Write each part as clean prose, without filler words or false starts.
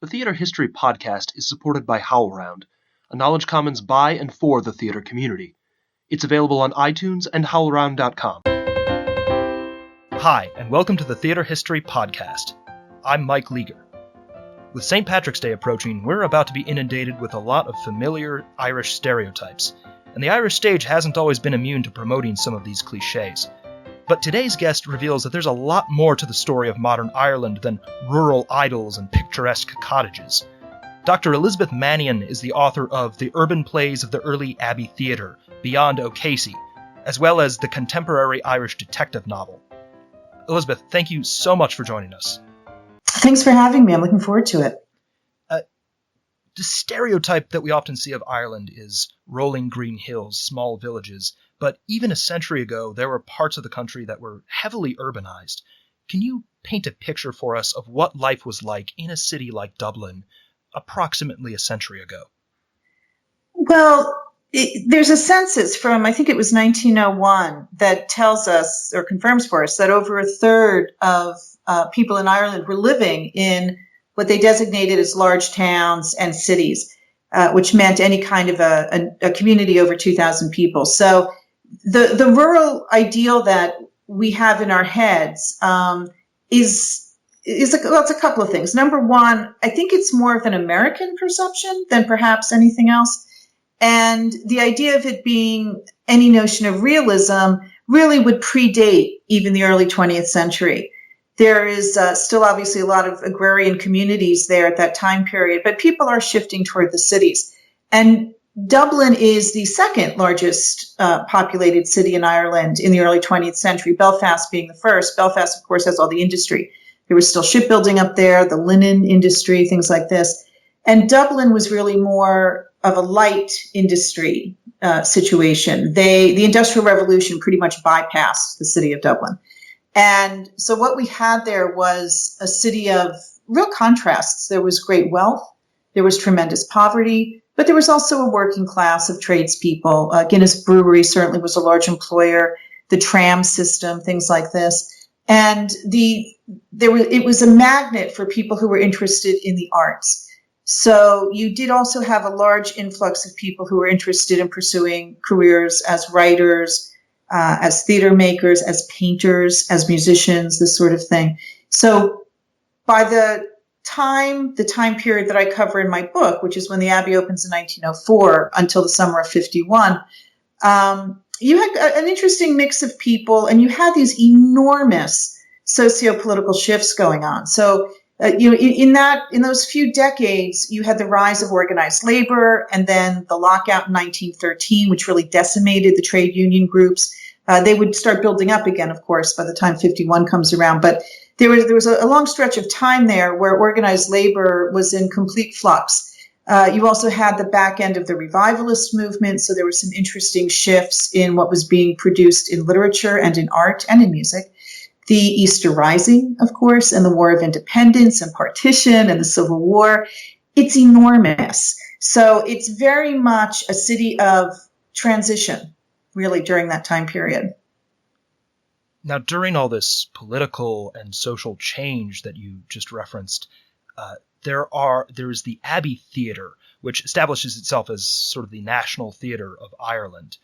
The Theater History Podcast is supported by HowlRound, a Knowledge Commons by and for the theater community. It's available on iTunes and howlround.com. Hi, and welcome to the Theater History Podcast. I'm Mike Leager. With St. Patrick's Day approaching, we're about to be inundated with a lot of familiar Irish stereotypes, and the Irish stage hasn't always been immune to promoting some of these cliches. But today's guest reveals that there's a lot more to the story of modern Ireland than rural idyls and picturesque cottages. Dr. Elizabeth Mannion is the author of The Urban Plays of the Early Abbey Theatre, Beyond O'Casey, as well as the contemporary Irish detective novel. Elizabeth, thank you so much for joining us. Thanks for having me. I'm looking forward to it. The stereotype that we often see of Ireland is rolling green hills, small villages, but even a century ago, there were parts of the country that were heavily urbanized. Can you paint a picture for us of what life was like in a city like Dublin approximately a century ago? Well, there's a census from, I think it was 1901, that tells us, or confirms for us, that over a third of people in Ireland were living in what they designated as large towns and cities, which meant any kind of a community over 2,000 people. So the rural ideal that we have in our heads is it's a couple of things. Number one, I think it's more of an American perception than perhaps anything else. And the idea of it being any notion of realism really would predate even the early 20th century. There is still obviously a lot of agrarian communities there at that time period, but people are shifting toward the cities. And Dublin is the second largest populated city in Ireland in the early 20th century, Belfast being the first. Belfast, of course, has all the industry. There was still shipbuilding up there, the linen industry, things like this. And Dublin was really more of a light industry situation. The Industrial Revolution pretty much bypassed the city of Dublin. And so what we had there was a city of real contrasts. There was great wealth, there was tremendous poverty, but there was also a working class of tradespeople. Guinness Brewery certainly was a large employer, the tram system, things like this. And it was a magnet for people who were interested in the arts. So you did also have a large influx of people who were interested in pursuing careers as writers, as theater makers, as painters, as musicians, this sort of thing. So by the time period that I cover in my book, which is when the Abbey opens in 1904 until the summer of 51, you had an interesting mix of people, and you had these enormous socio-political shifts going on. So in those few decades, you had the rise of organized labor, and then the lockout in 1913, which really decimated the trade union groups. They would start building up again, of course, by the time 51 comes around. But there was a long stretch of time there where organized labor was in complete flux. You also had the back end of the revivalist movement, so there were some interesting shifts in what was being produced in literature and in art and in music. The Easter Rising, of course, and the War of Independence and Partition and the Civil War. It's enormous. So it's very much a city of transition, really, during that time period. Now, during all this political and social change that you just referenced, there is the Abbey Theatre, which establishes itself as sort of the national theatre of Ireland.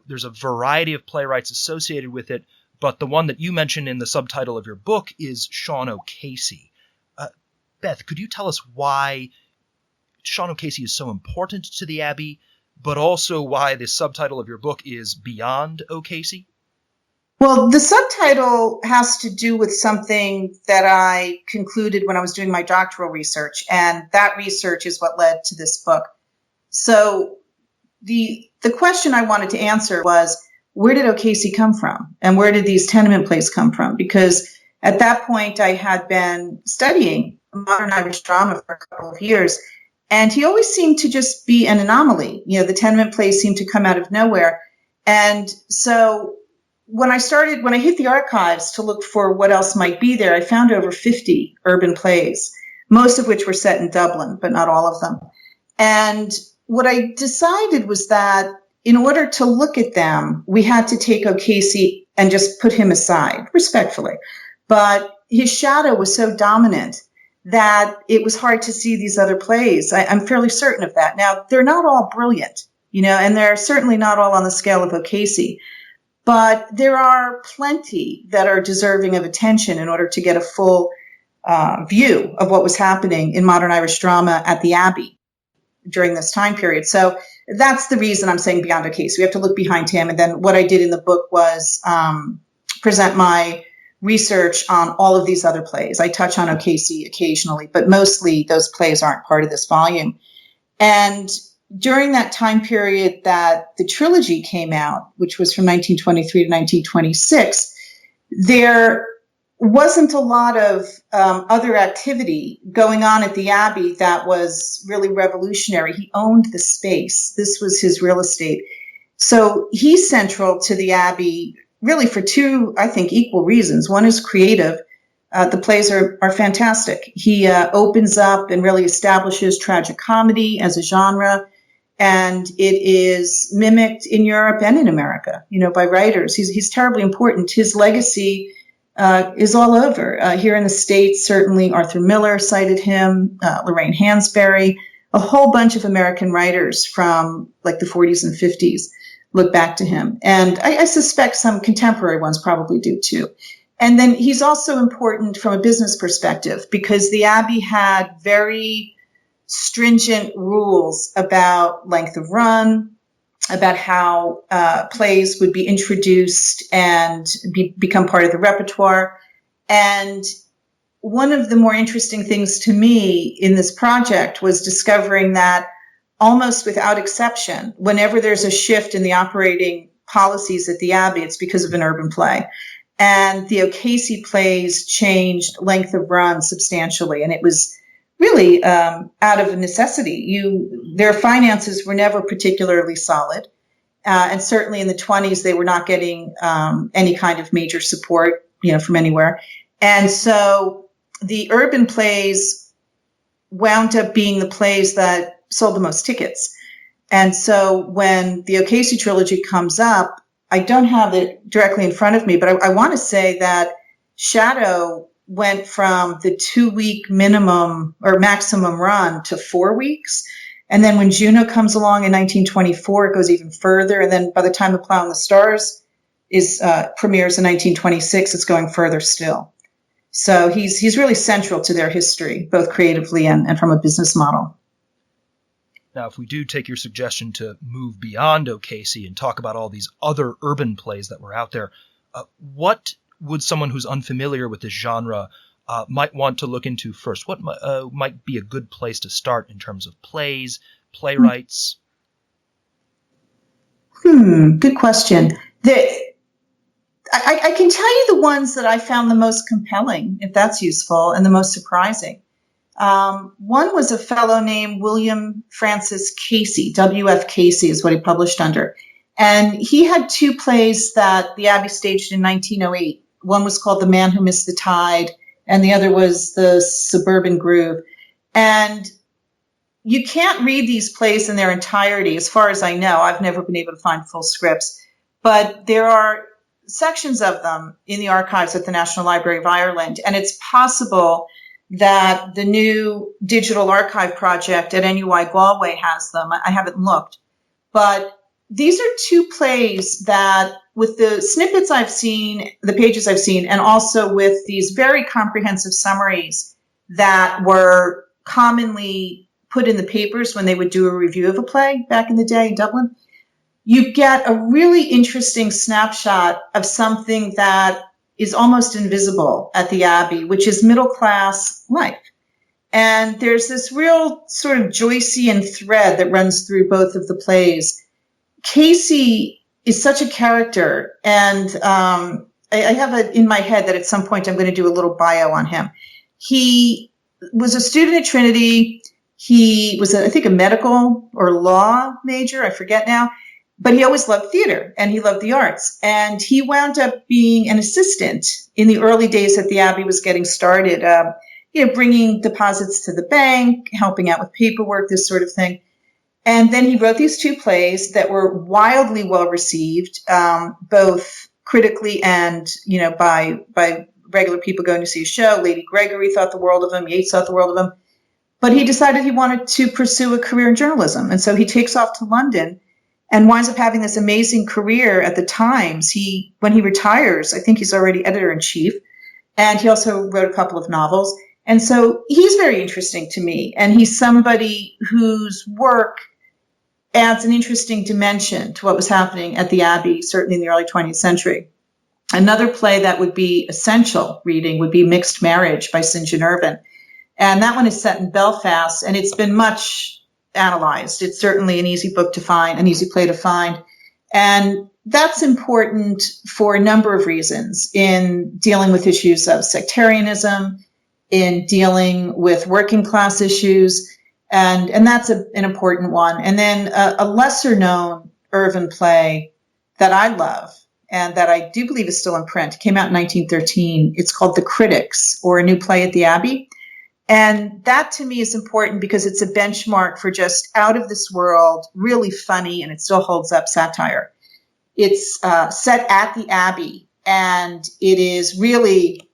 There's a variety of playwrights associated with it, but the one that you mention in the subtitle of your book is Sean O'Casey. Beth, could you tell us why Sean O'Casey is so important to the Abbey, but also why the subtitle of your book is Beyond O'Casey? Well, the subtitle has to do with something that I concluded when I was doing my doctoral research, and that research is what led to this book. So the question I wanted to answer was, where did O'Casey come from? And where did these tenement plays come from? Because at that point, I had been studying modern Irish drama for a couple of years, and he always seemed to just be an anomaly. The tenement plays seemed to come out of nowhere. And so when I hit the archives to look for what else might be there, I found over 50 urban plays, most of which were set in Dublin, but not all of them. And what I decided was that in order to look at them, we had to take O'Casey and just put him aside, respectfully. But his shadow was so dominant that it was hard to see these other plays. I'm fairly certain of that. Now, they're not all brilliant, and they're certainly not all on the scale of O'Casey, but there are plenty that are deserving of attention in order to get a full view of what was happening in modern Irish drama at the Abbey during this time period. So that's the reason I'm saying beyond O'Casey. We have to look behind him. And then what I did in the book was present my research on all of these other plays. I touch on O'Casey occasionally, but mostly those plays aren't part of this volume. And during that time period that the trilogy came out, which was from 1923 to 1926, there wasn't a lot of other activity going on at the Abbey that was really revolutionary. He owned the space. This was his real estate. So he's central to the Abbey really for two, I think, equal reasons. One is creative. The plays are fantastic. He opens up and really establishes tragic comedy as a genre, and it is mimicked in Europe and in America, by writers. He's terribly important. His legacy is all over. Here in the States, certainly Arthur Miller cited him, Lorraine Hansberry, a whole bunch of American writers from like the 40s and 50s look back to him. And I suspect some contemporary ones probably do too. And then he's also important from a business perspective because the Abbey had very stringent rules about length of run, about how plays would be introduced and become part of the repertoire. And one of the more interesting things to me in this project was discovering that almost without exception, whenever there's a shift in the operating policies at the Abbey, it's because of an urban play. And the O'Casey plays changed length of run substantially. And it was really out of necessity. Their finances were never particularly solid. And certainly in the 20s, they were not getting any kind of major support, from anywhere. And so the urban plays wound up being the plays that sold the most tickets. And so when the O'Casey trilogy comes up, I don't have it directly in front of me, but I want to say that Shadow went from the 2-week minimum or maximum run to 4 weeks. And then when Juno comes along in 1924, it goes even further. And then by the time The Plough and the Stars premieres in 1926, it's going further still. So he's really central to their history, both creatively and from a business model. Now, if we do take your suggestion to move beyond O'Casey and talk about all these other urban plays that were out there, what would someone who's unfamiliar with this genre might want to look into first? What might be a good place to start in terms of plays, playwrights? Good question. I can tell you the ones that I found the most compelling, if that's useful, and the most surprising. One was a fellow named William Francis Casey. W.F. Casey is what he published under. And he had 2 plays that the Abbey staged in 1908. One was called The Man Who Missed the Tide, and the other was The Suburban Groove. And you can't read these plays in their entirety, as far as I know. I've never been able to find full scripts. But there are sections of them in the archives at the National Library of Ireland, and it's possible that the new digital archive project at NUI Galway has them. I haven't looked. But these are 2 plays that, with the snippets I've seen, the pages I've seen, and also with these very comprehensive summaries that were commonly put in the papers when they would do a review of a play back in the day in Dublin, you get a really interesting snapshot of something that is almost invisible at the Abbey, which is middle-class life. And there's this real sort of Joycean thread that runs through both of the plays. Casey is such a character, and I have it in my head that at some point I'm going to do a little bio on him. He was a student at Trinity. He was, I think, a medical or law major. I forget now. But he always loved theater and he loved the arts. And he wound up being an assistant in the early days that the Abbey was getting started, bringing deposits to the bank, helping out with paperwork, this sort of thing. And then he wrote these 2 plays that were wildly well received, both critically and, by regular people going to see a show. Lady Gregory thought the world of him. Yeats thought the world of him. But he decided he wanted to pursue a career in journalism. And so he takes off to London and winds up having this amazing career at the Times. When he retires, I think he's already editor-in-chief. And he also wrote a couple of novels. And so he's very interesting to me. And he's somebody whose work adds an interesting dimension to what was happening at the Abbey, certainly in the early 20th century. Another play that would be essential reading would be Mixed Marriage by St. John Irvine. And that one is set in Belfast, and it's been much analyzed. It's certainly an easy book to find, an easy play to find. And that's important for a number of reasons in dealing with issues of sectarianism, in dealing with working class issues, and that's an important one. And then a lesser known Irvine play that I love and that I do believe is still in print, came out in 1913. It's called The Critics, or A New Play at the Abbey. And that to me is important because it's a benchmark for just out of this world, really funny, and it still holds up satire. It's set at the Abbey, and it is really,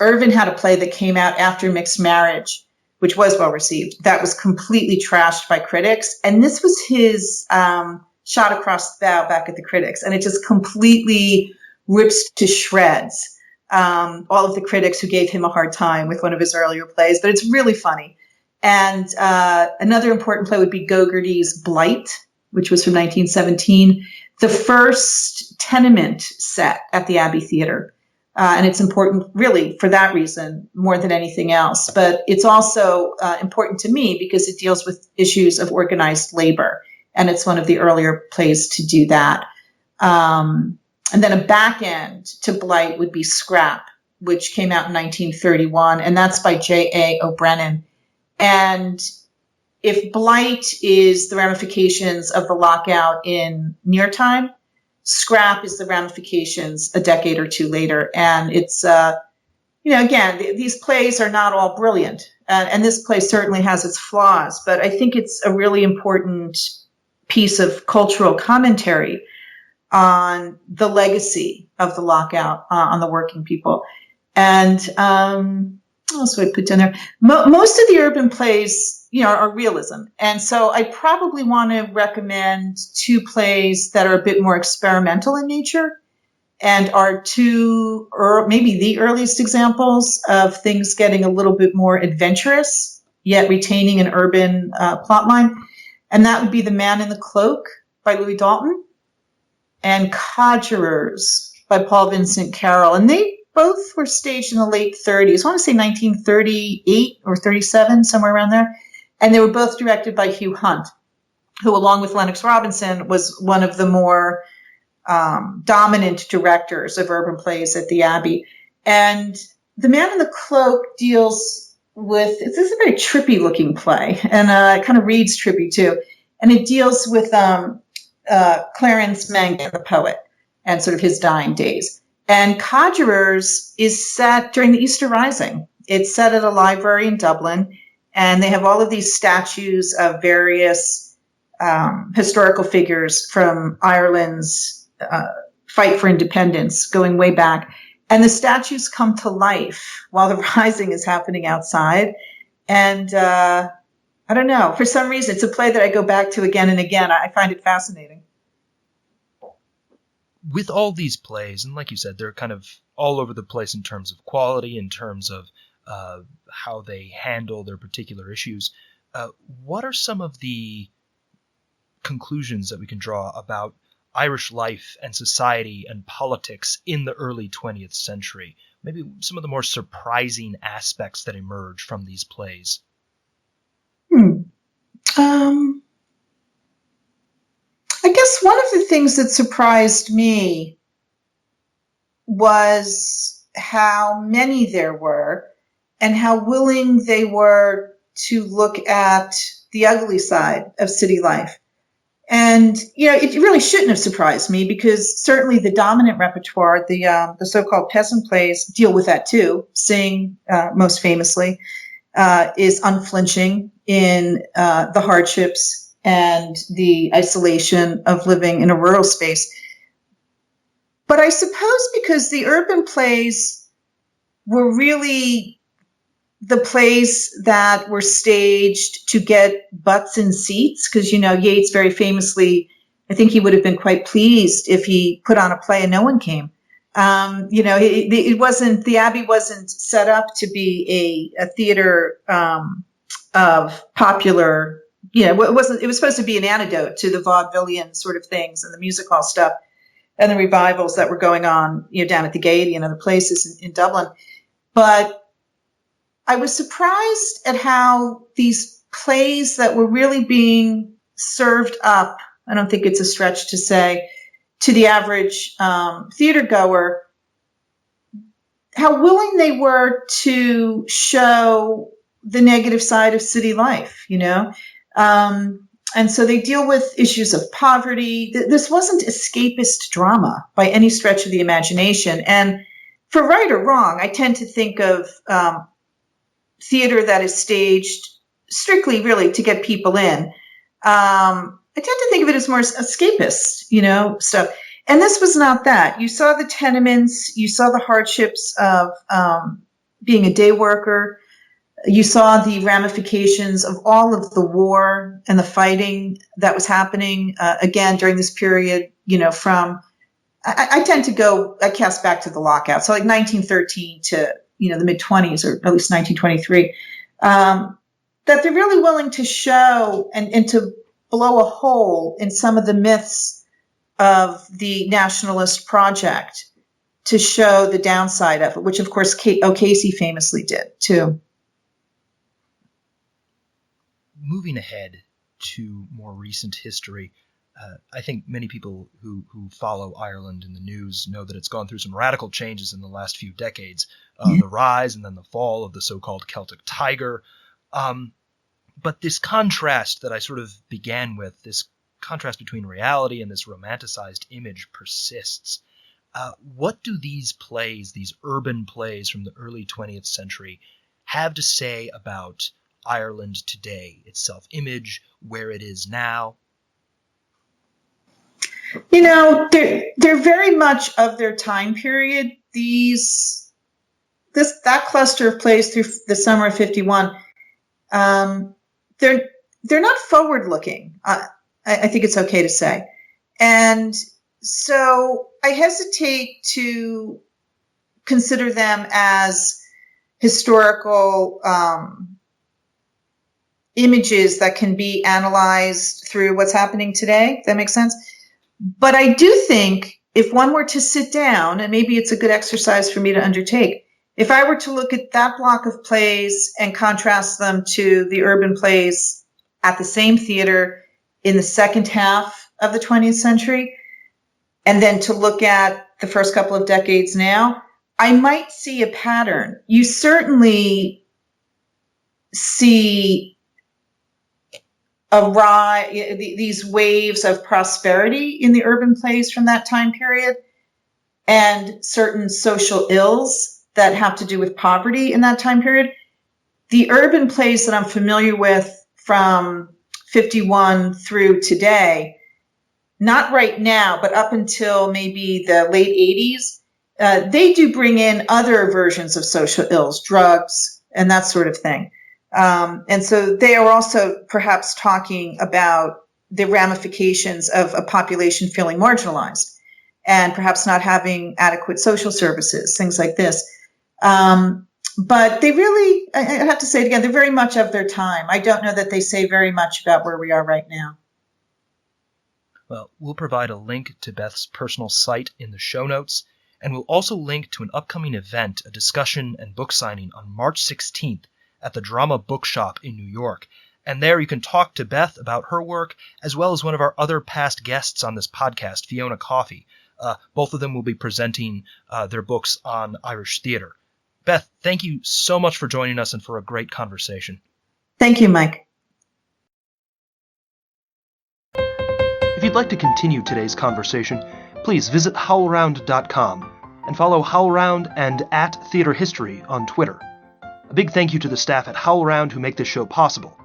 Irvine had a play that came out after Mixed Marriage, which was well received. That was completely trashed by critics. And this was his shot across the bow back at the critics. And it just completely rips to shreds all of the critics who gave him a hard time with one of his earlier plays. But it's really funny. And another important play would be Gogarty's Blight, which was from 1917, the first tenement set at the Abbey Theatre. And it's important really for that reason more than anything else. But it's also important to me because it deals with issues of organized labor. And it's one of the earlier plays to do that. And then a back end to Blight would be Scrap, which came out in 1931. And that's by J.A. O'Brennan. And if Blight is the ramifications of the lockout in near time, Scrap is the ramifications a decade or two later. And it's, again, these plays are not all brilliant. And this play certainly has its flaws, but I think it's a really important piece of cultural commentary on the legacy of the lockout on the working people. And what else would I put down there? Most of the Irvine plays, are realism. And so I probably want to recommend two plays that are a bit more experimental in nature and are two, or maybe the earliest examples of things getting a little bit more adventurous, yet retaining an urban plot line. And that would be The Man in the Cloak by Louis Dalton and Conjurers by Paul Vincent Carroll. And they both were staged in the late 30s. I want to say 1938 or 37, somewhere around there. And they were both directed by Hugh Hunt, who, along with Lennox Robinson, was one of the more dominant directors of urban plays at the Abbey. And The Man in the Cloak deals with, this is a very trippy looking play, and it kind of reads trippy too. And it deals with Clarence Mangan, the poet, and sort of his dying days. And Conjurers is set during the Easter Rising. It's set at a library in Dublin, and they have all of these statues of various historical figures from Ireland's fight for independence going way back. And the statues come to life while the rising is happening outside. And I don't know, for some reason, it's a play that I go back to again and again. I find it fascinating. With all these plays, and like you said, they're kind of all over the place in terms of quality, in terms of how they handle their particular issues. What are some of the conclusions that we can draw about Irish life and society and politics in the early 20th century? Maybe some of the more surprising aspects that emerge from these plays. I guess one of the things that surprised me was how many there were and how willing they were to look at the ugly side of city life. And, it really shouldn't have surprised me because certainly the dominant repertoire, the so-called peasant plays, deal with that too. Sing, most famously, is unflinching in the hardships and the isolation of living in a rural space. But I suppose because the urban plays were really the plays that were staged to get butts in seats, because, Yeats very famously, I think he would have been quite pleased if he put on a play and no one came. It wasn't, the Abbey wasn't set up to be a theater of popular, it was supposed to be an antidote to the vaudevillian sort of things and the music hall stuff and the revivals that were going on, down at the Gaiety and other places in Dublin. But I was surprised at how these plays that were really being served up, I don't think it's a stretch to say, to the average theater goer, how willing they were to show the negative side of city life, and so they deal with issues of poverty. This wasn't escapist drama by any stretch of the imagination. And for right or wrong, I tend to think of theater that is staged strictly really to get people in. I tend to think of it as more escapist, stuff. And this was not that. You saw the tenements, you saw the hardships of being a day worker. You saw the ramifications of all of the war and the fighting that was happening, again, during this period, from, I tend to I cast back to the lockout. So like 1913 to, the mid-20s, or at least 1923, that they're really willing to show and to blow a hole in some of the myths of the nationalist project to show the downside of it, which, of course, O'Casey famously did, too. Moving ahead to more recent history, I think many people who follow Ireland in the news know that it's gone through some radical changes in the last few decades. The rise and then the fall of the so-called Celtic Tiger. But this contrast that I sort of began with, this contrast between reality and this romanticized image persists. What do these plays, these urban plays from the early 20th century, have to say about Ireland today, its self-image, where it is now? They're very much of their time period. That cluster of plays through the summer of 51, they're not forward-looking. I think it's okay to say, and so I hesitate to consider them as historical images that can be analyzed through what's happening today. If that makes sense. But I do think if one were to sit down, and maybe it's a good exercise for me to undertake, if I were to look at that block of plays and contrast them to the urban plays at the same theater in the second half of the 20th century, and then to look at the first couple of decades now, I might see a pattern. You certainly see these waves of prosperity in the urban plays from that time period, and certain social ills that have to do with poverty in that time period. The urban plays that I'm familiar with from 51 through today, not right now, but up until maybe the late 80s, they do bring in other versions of social ills, drugs, and that sort of thing. And so they are also perhaps talking about the ramifications of a population feeling marginalized and perhaps not having adequate social services, things like this. But they really, I have to say it again, they're very much of their time. I don't know that they say very much about where we are right now. Well, we'll provide a link to Beth's personal site in the show notes, and we'll also link to an upcoming event, a discussion and book signing on March 16th at the Drama Bookshop in New York. And there you can talk to Beth about her work, as well as one of our other past guests on this podcast, Fiona Coffey. Both of them will be presenting their books on Irish theater. Beth, thank you so much for joining us and for a great conversation. Thank you, Mike. If you'd like to continue today's conversation, please visit howlround.com and follow HowlRound and @TheaterHistory on Twitter. A big thank you to the staff at HowlRound who make this show possible.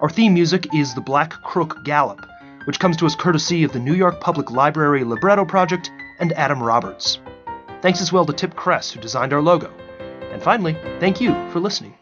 Our theme music is The Black Crook Gallop, which comes to us courtesy of the New York Public Library Libretto Project and Adam Roberts. Thanks as well to Tip Kress, who designed our logo. And finally, thank you for listening.